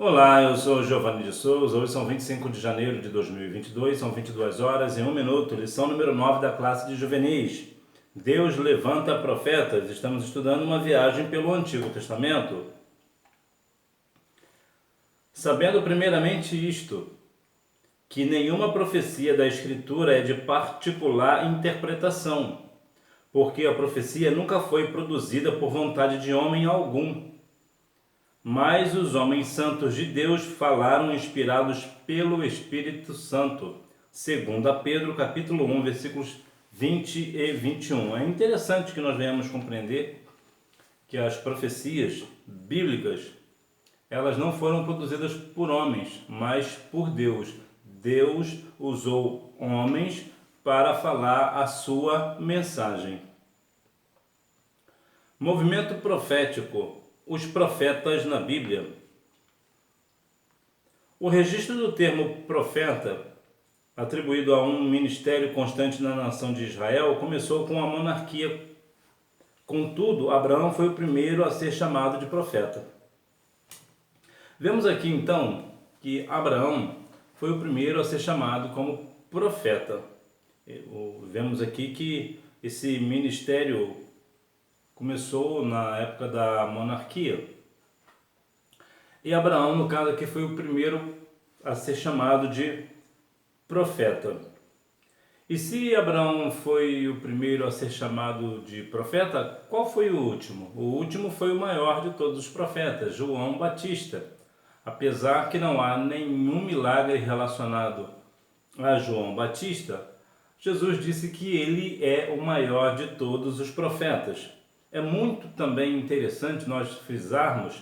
Olá, eu sou Giovanni de Souza. Hoje são 25 de janeiro de 2022, são 22 horas e 1 minuto, lição número 9 da classe de juvenis. Deus levanta profetas. Estamos estudando uma viagem pelo Antigo Testamento. Sabendo primeiramente isto, que nenhuma profecia da Escritura é de particular interpretação, porque a profecia nunca foi produzida por vontade de homem algum. Mas os homens santos de Deus falaram inspirados pelo Espírito Santo, segundo a Pedro, capítulo 1, versículos 20 e 21. É interessante que nós venhamos compreender que as profecias bíblicas, elas não foram produzidas por homens, mas por Deus. Deus usou homens para falar a sua mensagem. Movimento profético. Os profetas na Bíblia. O registro do termo profeta, atribuído a um ministério constante na nação de Israel, começou com a monarquia. Contudo, Abraão foi o primeiro a ser chamado de profeta. Vemos aqui então que Abraão foi o primeiro a ser chamado como profeta. Vemos aqui que esse ministério começou na época da monarquia. E Abraão, no caso aqui, foi o primeiro a ser chamado de profeta. E se Abraão foi o primeiro a ser chamado de profeta, qual foi o último? O último foi o maior de todos os profetas, João Batista. Apesar que não há nenhum milagre relacionado a João Batista, Jesus disse que ele é o maior de todos os profetas. É muito também interessante nós frisarmos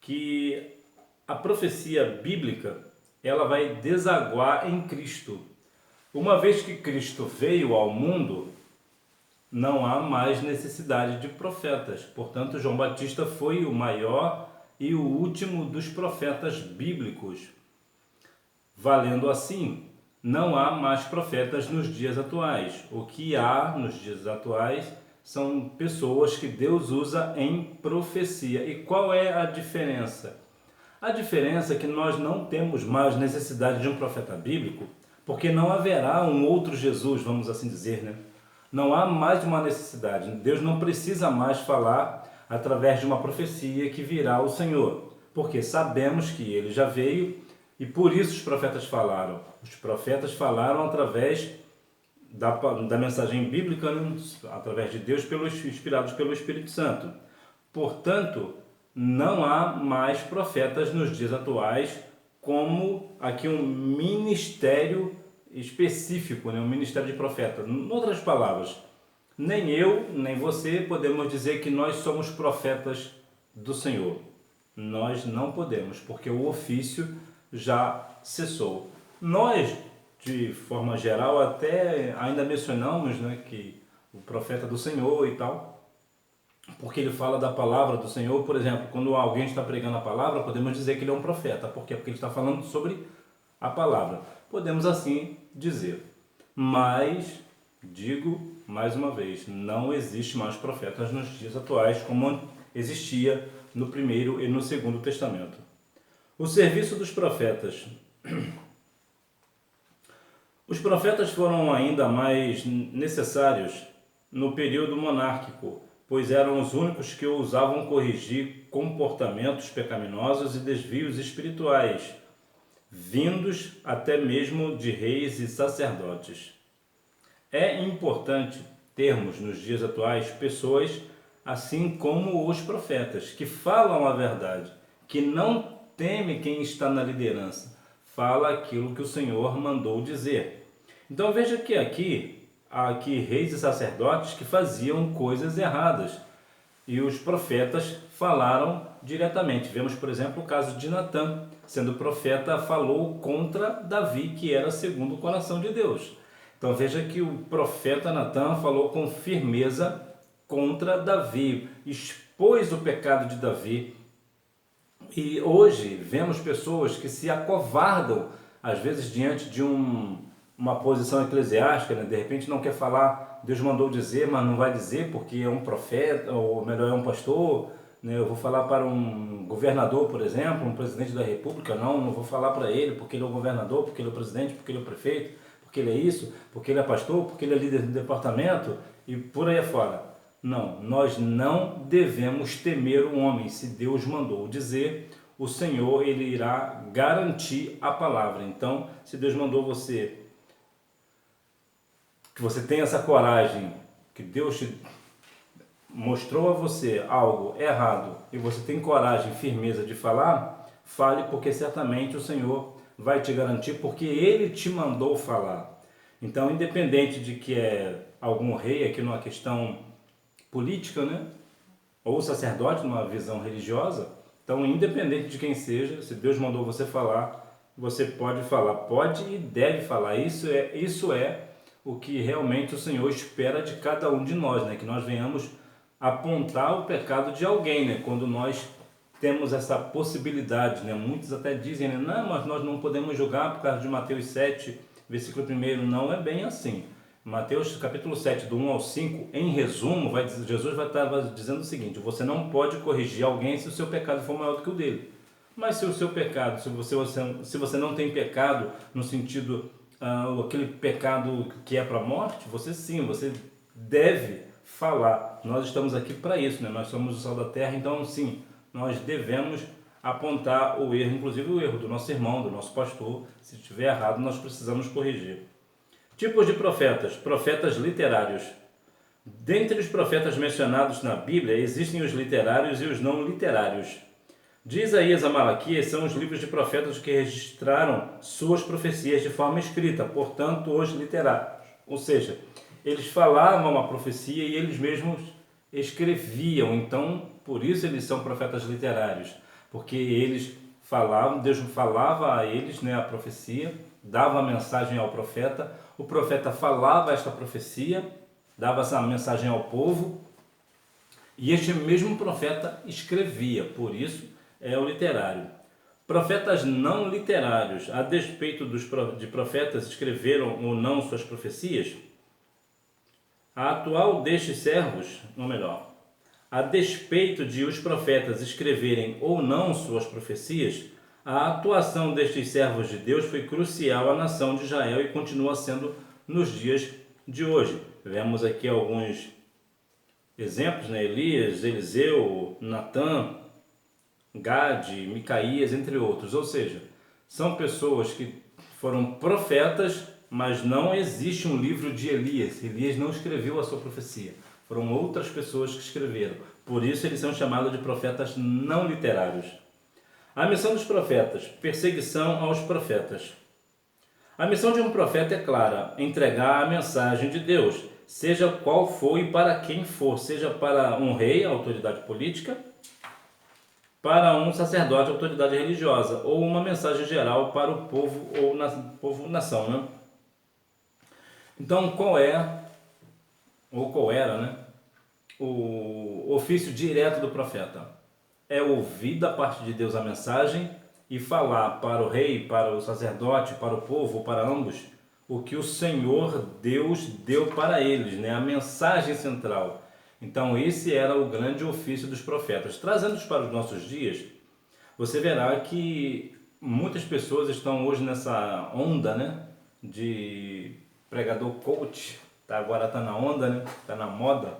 que a profecia bíblica, ela vai desaguar em Cristo. Uma vez que Cristo veio ao mundo, não há mais necessidade de profetas. Portanto, João Batista foi o maior e o último dos profetas bíblicos. Valendo assim, não há mais profetas nos dias atuais. O que há nos dias atuais são pessoas que Deus usa em profecia. E qual é a diferença? A diferença é que nós não temos mais necessidade de um profeta bíblico, porque não haverá um outro Jesus, vamos assim dizer, né? Não há mais uma necessidade. Deus não precisa mais falar através de uma profecia que virá o Senhor, porque sabemos que ele já veio e por isso os profetas falaram. Os profetas falaram através da mensagem bíblica, através de Deus, inspirados pelo Espírito Santo. Portanto, não há mais profetas nos dias atuais como aqui um ministério específico, um ministério de profeta. Em outras palavras, nem eu, nem você podemos dizer que nós somos profetas do Senhor. Nós não podemos, porque o ofício já cessou. Nós, de forma geral, até ainda mencionamos, que o profeta do Senhor e tal, porque ele fala da palavra do Senhor. Por exemplo, quando alguém está pregando a palavra, podemos dizer que ele é um profeta. Por quê? Porque ele está falando sobre a palavra. Podemos assim dizer. Mas, digo mais uma vez, não existe mais profetas nos dias atuais como existia no Primeiro e no Segundo Testamento. O serviço dos profetas. Os profetas foram ainda mais necessários no período monárquico, pois eram os únicos que ousavam corrigir comportamentos pecaminosos e desvios espirituais, vindos até mesmo de reis e sacerdotes. É importante termos nos dias atuais pessoas assim como os profetas, que falam a verdade, que não teme quem está na liderança, fala aquilo que o Senhor mandou dizer. Então veja que aqui há reis e sacerdotes que faziam coisas erradas e os profetas falaram diretamente. Vemos, por exemplo, o caso de Natã, sendo profeta, falou contra Davi, que era segundo o coração de Deus. Então veja que o profeta Natã falou com firmeza contra Davi, expôs o pecado de Davi. E hoje vemos pessoas que se acovardam, às vezes diante de uma posição eclesiástica, de repente não quer falar, Deus mandou dizer, mas não vai dizer porque é um profeta, ou melhor, é um pastor, né? Eu vou falar para um governador, por exemplo, um presidente da república, não vou falar para ele porque ele é o governador, porque ele é o presidente, porque ele é o prefeito, porque ele é isso, porque ele é pastor, porque ele é líder do departamento e por aí afora. Não, nós não devemos temer o homem. Se Deus mandou dizer, o Senhor, ele irá garantir a palavra. Então, se Deus mandou você, que você tenha essa coragem, que Deus te mostrou a você algo errado e você tem coragem e firmeza de falar, fale, porque certamente o Senhor vai te garantir, porque Ele te mandou falar. Então, independente de que é algum rei aqui numa questão política, né? Ou sacerdote numa visão religiosa, então, independente de quem seja, se Deus mandou você falar, você pode falar, pode e deve falar. Isso é o que realmente o Senhor espera de cada um de nós, né? Que nós venhamos apontar o pecado de alguém, né? Quando nós temos essa possibilidade, né? Muitos até dizem, né? Não, mas nós não podemos julgar por causa de Mateus 7, versículo 1. Não é bem assim. Mateus capítulo 7, do 1 ao 5, em resumo, Jesus vai estar dizendo o seguinte: você não pode corrigir alguém se o seu pecado for maior do que o dele. Mas se o seu pecado, se você não tem pecado no sentido, aquele pecado que é para a morte, você deve falar. Nós estamos aqui para isso, né? Nós somos o sal da terra, então sim, nós devemos apontar o erro, inclusive o erro do nosso irmão, do nosso pastor. Se estiver errado, nós precisamos corrigir. Tipos de profetas. Profetas literários. Dentre os profetas mencionados na Bíblia, existem os literários e os não literários. De Isaías a Malaquias são os livros de profetas que registraram suas profecias de forma escrita, portanto, os literários. Ou seja, eles falavam a profecia e eles mesmos escreviam, então, por isso eles são profetas literários, porque eles falavam, Deus falava a eles, né, a profecia, dava a mensagem ao profeta, o profeta falava esta profecia, dava essa mensagem ao povo, e este mesmo profeta escrevia, por isso é o literário. Profetas não literários, a despeito de profetas escreveram ou não suas profecias, a atual destes servos, ou melhor, a despeito de os profetas escreverem ou não suas profecias, a atuação destes servos de Deus foi crucial à nação de Israel e continua sendo nos dias de hoje. Vemos aqui alguns exemplos, né? Elias, Eliseu, Natã, Gade, Micaías, entre outros. Ou seja, são pessoas que foram profetas, mas não existe um livro de Elias. Elias não escreveu a sua profecia. Foram outras pessoas que escreveram. Por isso eles são chamados de profetas não literários. A missão dos profetas, perseguição aos profetas. A missão de um profeta é clara: entregar a mensagem de Deus, seja qual for e para quem for, seja para um rei, autoridade política, para um sacerdote, autoridade religiosa, ou uma mensagem geral para o povo ou nação, né? Então, qual era, né, o ofício direto do profeta? É ouvir da parte de Deus a mensagem e falar para o rei, para o sacerdote, para o povo, ou para ambos, o que o Senhor Deus deu para eles, né? A mensagem central. Então esse era o grande ofício dos profetas. Trazendo-os para os nossos dias, você verá que muitas pessoas estão hoje nessa onda, né, de pregador coach, agora está na onda, né, está na moda,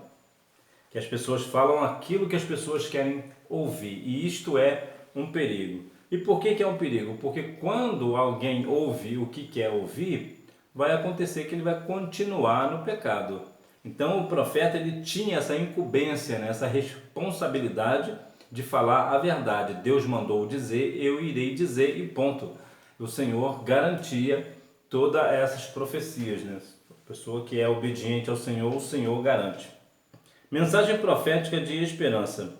que as pessoas falam aquilo que as pessoas querem ouvir, e isto é um perigo. E por que é um perigo? Porque quando alguém ouve o que quer ouvir, vai acontecer que ele vai continuar no pecado. Então o profeta, ele tinha essa incumbência, né, essa responsabilidade de falar a verdade. Deus mandou dizer, eu irei dizer e ponto. O Senhor garantia todas essas profecias, né? A pessoa que é obediente ao Senhor, o Senhor garante. Mensagem profética de esperança.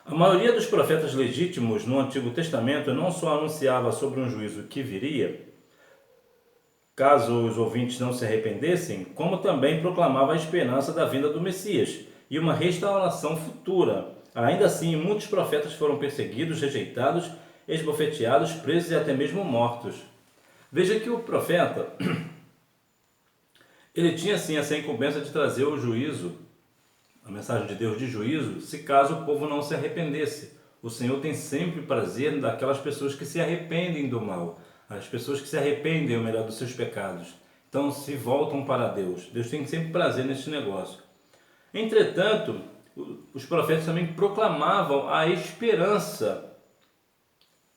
A maioria dos profetas legítimos no Antigo Testamento não só anunciava sobre um juízo que viria, caso os ouvintes não se arrependessem, como também proclamava a esperança da vinda do Messias e uma restauração futura. Ainda assim, muitos profetas foram perseguidos, rejeitados, esbofeteados, presos e até mesmo mortos. Veja que o profeta, ele tinha sim essa incumbência de trazer o juízo a mensagem de Deus de juízo, se caso o povo não se arrependesse. O Senhor tem sempre prazer daquelas pessoas que se arrependem do mal, as pessoas que se arrependem, ou melhor, dos seus pecados. Então se voltam para Deus. Deus tem sempre prazer nesse negócio. Entretanto, os profetas também proclamavam a esperança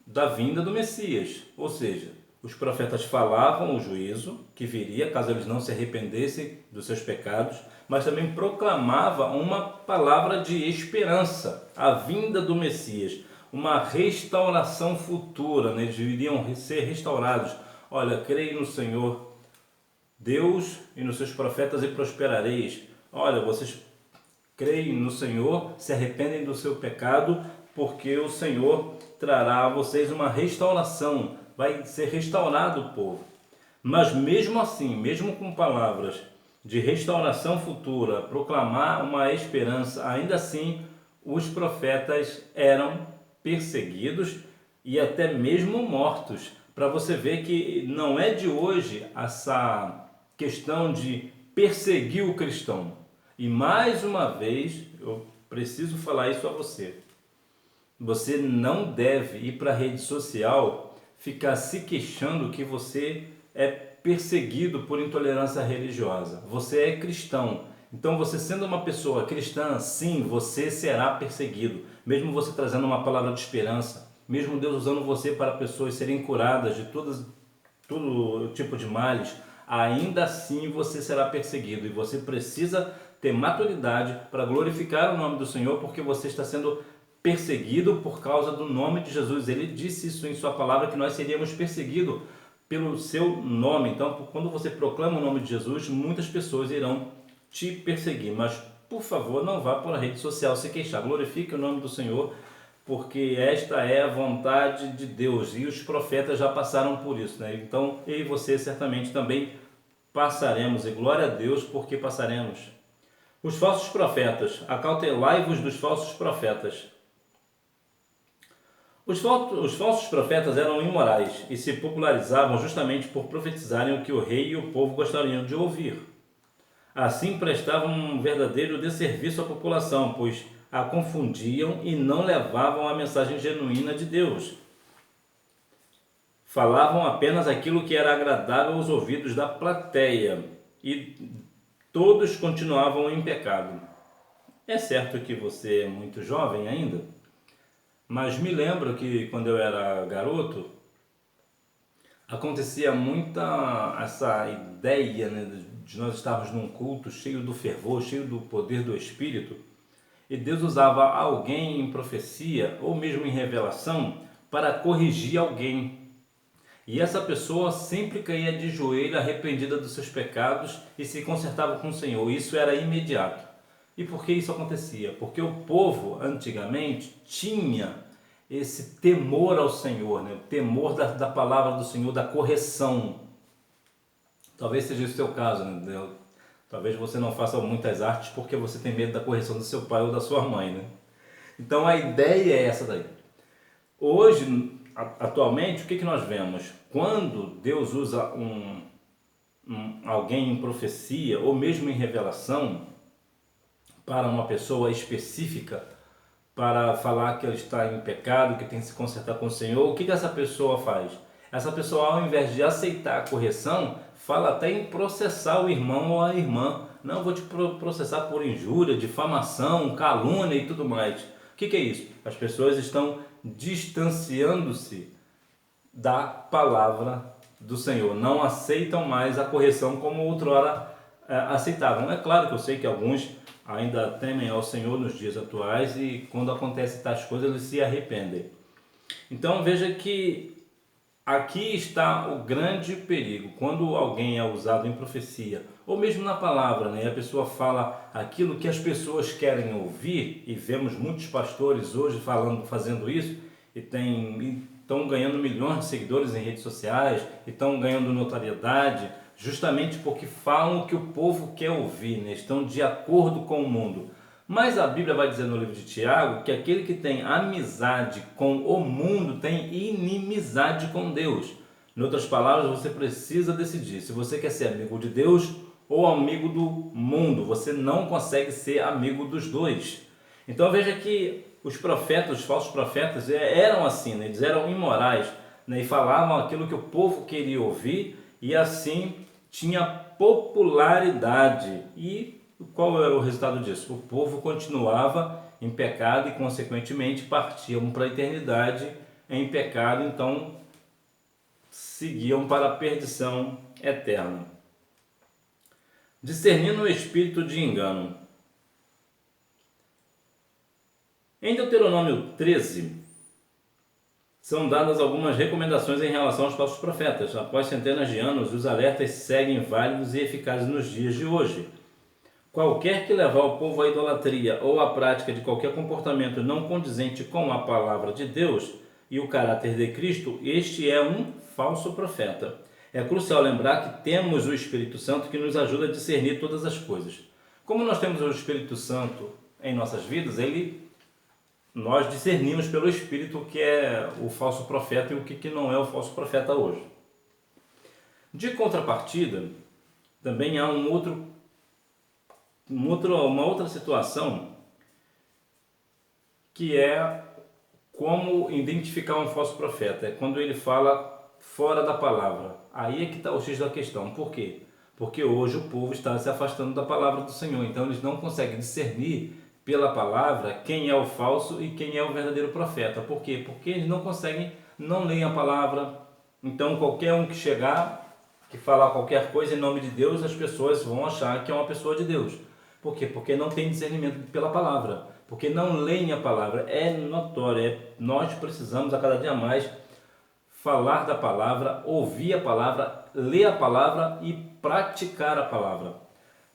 da vinda do Messias. Ou seja, os profetas falavam o juízo que viria caso eles não se arrependessem dos seus pecados, mas também proclamava uma palavra de esperança, a vinda do Messias, uma restauração futura, né? Eles iriam ser restaurados. Olha, creio no Senhor Deus e nos seus profetas e prosperareis. Olha, vocês creem no Senhor, se arrependem do seu pecado, porque o Senhor trará a vocês uma restauração, vai ser restaurado o povo. Mas mesmo assim, mesmo com palavras de restauração futura, proclamar uma esperança, ainda assim os profetas eram perseguidos e até mesmo mortos. Para você ver que não é de hoje essa questão de perseguir o cristão. E mais uma vez, eu preciso falar isso a você. Você não deve ir para a rede social ficar se queixando que você é perseguido por intolerância religiosa. Você é cristão. Então, você sendo uma pessoa cristã, sim, você será perseguido. Mesmo você trazendo uma palavra de esperança, mesmo Deus usando você para pessoas serem curadas de todo tipo de males, ainda assim você será perseguido. E você precisa ter maturidade para glorificar o nome do Senhor, porque você está sendo perseguido por causa do nome de Jesus. Ele disse isso em sua palavra, que nós seríamos perseguidos pelo seu nome. Então, quando você proclama o nome de Jesus, muitas pessoas irão te perseguir. Mas, por favor, não vá para a rede social se queixar. Glorifique o nome do Senhor, porque esta é a vontade de Deus. E os profetas já passaram por isso, né? Então, eu e você certamente também passaremos. E glória a Deus, porque passaremos. Os falsos profetas. Acautelai-vos dos falsos profetas. Os falsos profetas eram imorais e se popularizavam justamente por profetizarem o que o rei e o povo gostariam de ouvir. Assim prestavam um verdadeiro desserviço à população, pois a confundiam e não levavam a mensagem genuína de Deus. Falavam apenas aquilo que era agradável aos ouvidos da plateia e todos continuavam em pecado. É certo que você é muito jovem ainda, mas me lembro que quando eu era garoto, acontecia muita essa ideia, né, de nós estarmos num culto cheio do fervor, cheio do poder do Espírito, e Deus usava alguém em profecia ou mesmo em revelação para corrigir alguém. E essa pessoa sempre caía de joelho, arrependida dos seus pecados e se consertava com o Senhor. Isso era imediato. E por que isso acontecia? Porque o povo, antigamente, tinha esse temor ao Senhor, né? O temor da palavra do Senhor, da correção. Talvez seja esse o seu caso, né? Talvez você não faça muitas artes porque você tem medo da correção do seu pai ou da sua mãe, né? Então a ideia é essa daí. Hoje, atualmente, o que nós vemos? Quando Deus usa alguém em profecia ou mesmo em revelação para uma pessoa específica, para falar que ela está em pecado, que tem que se consertar com o Senhor, o que essa pessoa faz? Essa pessoa, ao invés de aceitar a correção, fala até em processar o irmão ou a irmã. Não, vou te processar por injúria, difamação, calúnia e tudo mais. O que é isso? As pessoas estão distanciando-se da palavra do Senhor. Não aceitam mais a correção como outrora aceitavam. É claro que eu sei que alguns ainda temem ao Senhor nos dias atuais e quando acontecem tais coisas eles se arrependem. Então veja que aqui está o grande perigo. Quando alguém é usado em profecia ou mesmo na palavra, né, a pessoa fala aquilo que as pessoas querem ouvir, e vemos muitos pastores hoje fazendo isso e estão ganhando milhões de seguidores em redes sociais, e estão ganhando notoriedade justamente porque falam o que o povo quer ouvir, né? Estão de acordo com o mundo. Mas a Bíblia vai dizer no livro de Tiago que aquele que tem amizade com o mundo tem inimizade com Deus. Em outras palavras, você precisa decidir se você quer ser amigo de Deus ou amigo do mundo. Você não consegue ser amigo dos dois. Então veja que os profetas, os falsos profetas, eram assim, né? Eles eram imorais, né? E falavam aquilo que o povo queria ouvir e assim tinha popularidade. E qual era o resultado disso? O povo continuava em pecado e consequentemente partiam para a eternidade em pecado, então seguiam para a perdição eterna. Discernindo o espírito de engano. Em Deuteronômio 13, são dadas algumas recomendações em relação aos falsos profetas. Após centenas de anos, os alertas seguem válidos e eficazes nos dias de hoje. Qualquer que levar o povo à idolatria ou à prática de qualquer comportamento não condizente com a palavra de Deus e o caráter de Cristo, este é um falso profeta. É crucial lembrar que temos o Espírito Santo que nos ajuda a discernir todas as coisas. Como nós temos o Espírito Santo em nossas vidas, nós discernimos pelo Espírito o que é o falso profeta e o que não é o falso profeta hoje. De contrapartida, também há uma outra situação que é como identificar um falso profeta. É quando ele fala fora da palavra. Aí é que está o X da questão. Por quê? Porque hoje o povo está se afastando da palavra do Senhor. Então eles não conseguem discernir pela palavra quem é o falso e quem é o verdadeiro profeta. Por quê? Porque eles não conseguem, não leem a palavra. Então qualquer um que chegar, que falar qualquer coisa em nome de Deus, as pessoas vão achar que é uma pessoa de Deus. Por quê? Porque não tem discernimento pela palavra. Porque não leem a palavra. É notório. Nós precisamos a cada dia mais falar da palavra, ouvir a palavra, ler a palavra e praticar a palavra.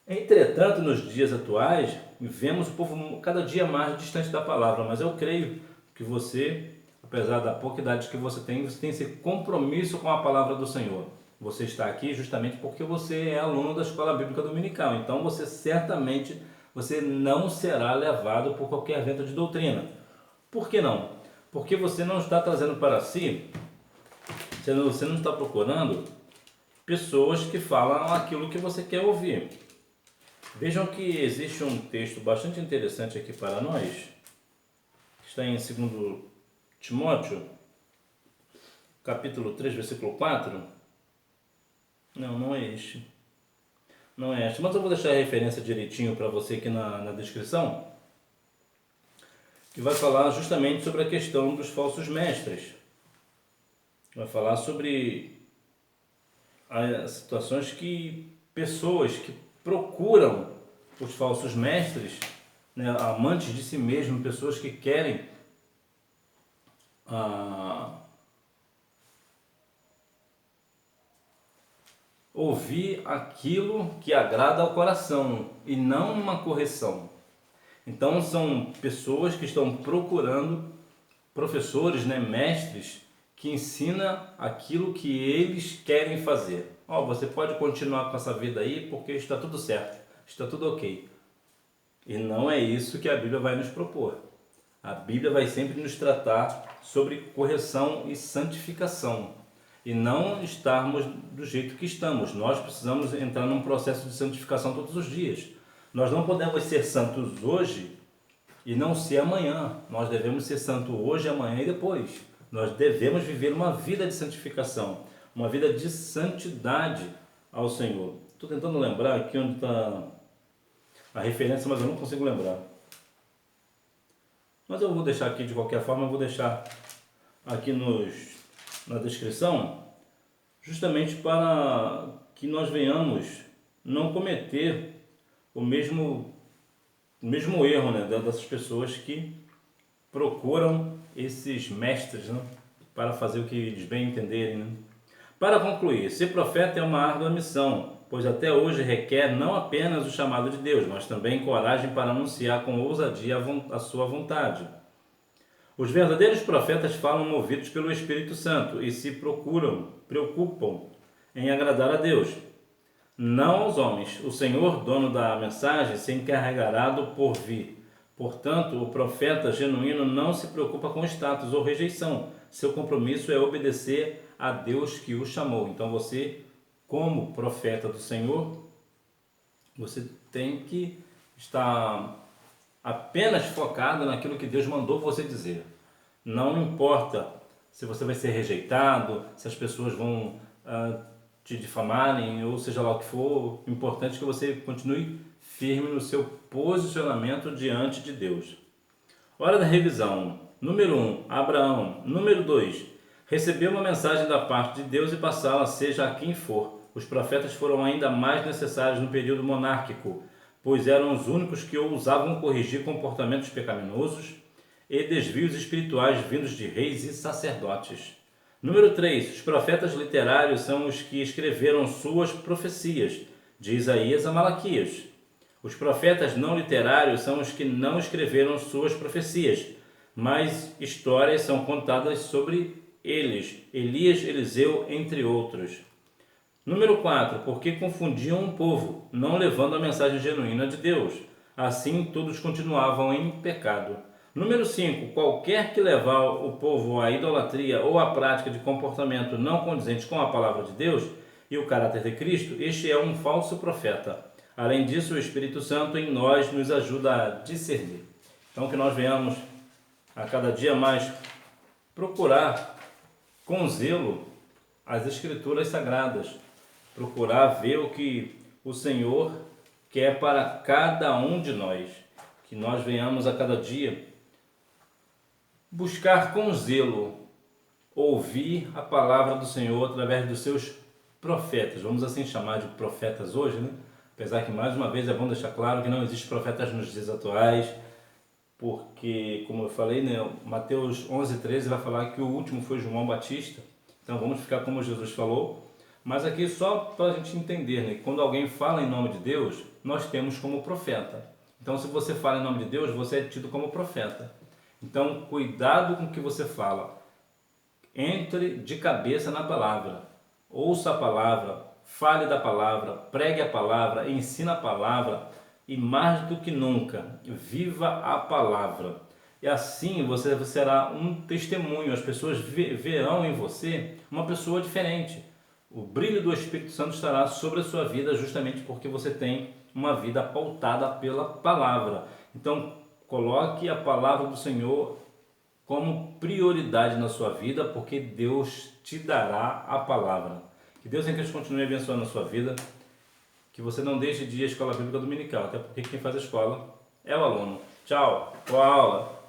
Entretanto, nos dias atuais, vemos o povo cada dia mais distante da palavra, mas eu creio que você, apesar da pouca idade que você tem esse compromisso com a palavra do Senhor. Você está aqui justamente porque você é aluno da Escola Bíblica Dominical, então você certamente não será levado por qualquer vento de doutrina. Por que não? Porque você não está trazendo para si, você não está procurando pessoas que falam aquilo que você quer ouvir. Vejam que existe um texto bastante interessante aqui para nós, que está em 2 Timóteo, capítulo 3, versículo 4. Não é este. Não é este, mas eu vou deixar a referência direitinho para você aqui na descrição, que vai falar justamente sobre a questão dos falsos mestres. Vai falar sobre as situações que pessoas que procuram os falsos mestres, né, amantes de si mesmo, pessoas que querem ouvir aquilo que agrada ao coração e não uma correção. Então são pessoas que estão procurando professores, né, mestres, que ensina aquilo que eles querem fazer. Você pode continuar com essa vida aí porque está tudo certo, está tudo ok. E não é isso que a Bíblia vai nos propor. A Bíblia vai sempre nos tratar sobre correção e santificação. E não estarmos do jeito que estamos. Nós precisamos entrar num processo de santificação todos os dias. Nós não podemos ser santos hoje e não ser amanhã. Nós devemos ser santos hoje, amanhã e depois. Nós devemos viver uma vida de santificação, uma vida de santidade ao Senhor. Estou tentando lembrar aqui onde está a referência, mas eu não consigo lembrar. Mas eu vou deixar aqui de qualquer forma, eu vou deixar aqui na descrição, justamente para que nós venhamos não cometer o mesmo erro, né, dessas pessoas que procuram esses mestres, né, para fazer o que eles bem entenderem. Né? Para concluir, ser profeta é uma árdua missão, pois até hoje requer não apenas o chamado de Deus, mas também coragem para anunciar com ousadia a sua vontade. Os verdadeiros profetas falam movidos pelo Espírito Santo e se preocupam em agradar a Deus, não aos homens. O Senhor, dono da mensagem, se encarregará do porvir. Portanto, o profeta genuíno não se preocupa com status ou rejeição. Seu compromisso é obedecer a Deus que o chamou. Então você, como profeta do Senhor, Você tem que estar apenas focado naquilo que Deus mandou você dizer. Não importa se você vai ser rejeitado, se as pessoas vão te difamarem, ou seja lá o que for. O importante é que você continue firme no seu posicionamento diante de Deus. Hora da revisão. Número 1, Abraão. Número 2, recebeu uma mensagem da parte de Deus e passá-la seja a quem for. Os profetas foram ainda mais necessários no período monárquico, pois eram os únicos que ousavam corrigir comportamentos pecaminosos e desvios espirituais vindos de reis e sacerdotes. Número 3, os profetas literários são os que escreveram suas profecias, de Isaías a Malaquias. Os profetas não literários são os que não escreveram suas profecias, mas histórias são contadas sobre eles, Elias, Eliseu, entre outros. Número 4, porque confundiam o povo, não levando a mensagem genuína de Deus. Assim, todos continuavam em pecado. Número 5, qualquer que levar o povo à idolatria ou à prática de comportamento não condizente com a palavra de Deus e o caráter de Cristo, este é um falso profeta. Além disso, o Espírito Santo em nós nos ajuda a discernir. Então, que nós venhamos a cada dia mais procurar com zelo as Escrituras Sagradas, procurar ver o que o Senhor quer para cada um de nós, que nós venhamos a cada dia buscar com zelo ouvir a palavra do Senhor através dos seus profetas, vamos assim chamar de profetas hoje, né? Apesar que, mais uma vez, é bom deixar claro que não existem profetas nos dias atuais, porque, como eu falei, né, Mateus 11:13 vai falar que o último foi João Batista, então vamos ficar como Jesus falou, mas aqui só para a gente entender, né, que quando alguém fala em nome de Deus, nós temos como profeta. Então, se você fala em nome de Deus, você é tido como profeta. Então, cuidado com o que você fala. Entre de cabeça na palavra. Ouça a palavra, fale da palavra, pregue a palavra, ensine a palavra e, mais do que nunca, viva a palavra. E assim você será um testemunho. As pessoas verão em você uma pessoa diferente. O brilho do Espírito Santo estará sobre a sua vida justamente porque você tem uma vida pautada pela palavra. Então, coloque a palavra do Senhor como prioridade na sua vida, porque Deus te dará a palavra. Que Deus em Cristo continue abençoando a sua vida, que você não deixe de ir à escola bíblica dominical, até porque quem faz a escola é o aluno. Tchau, boa aula!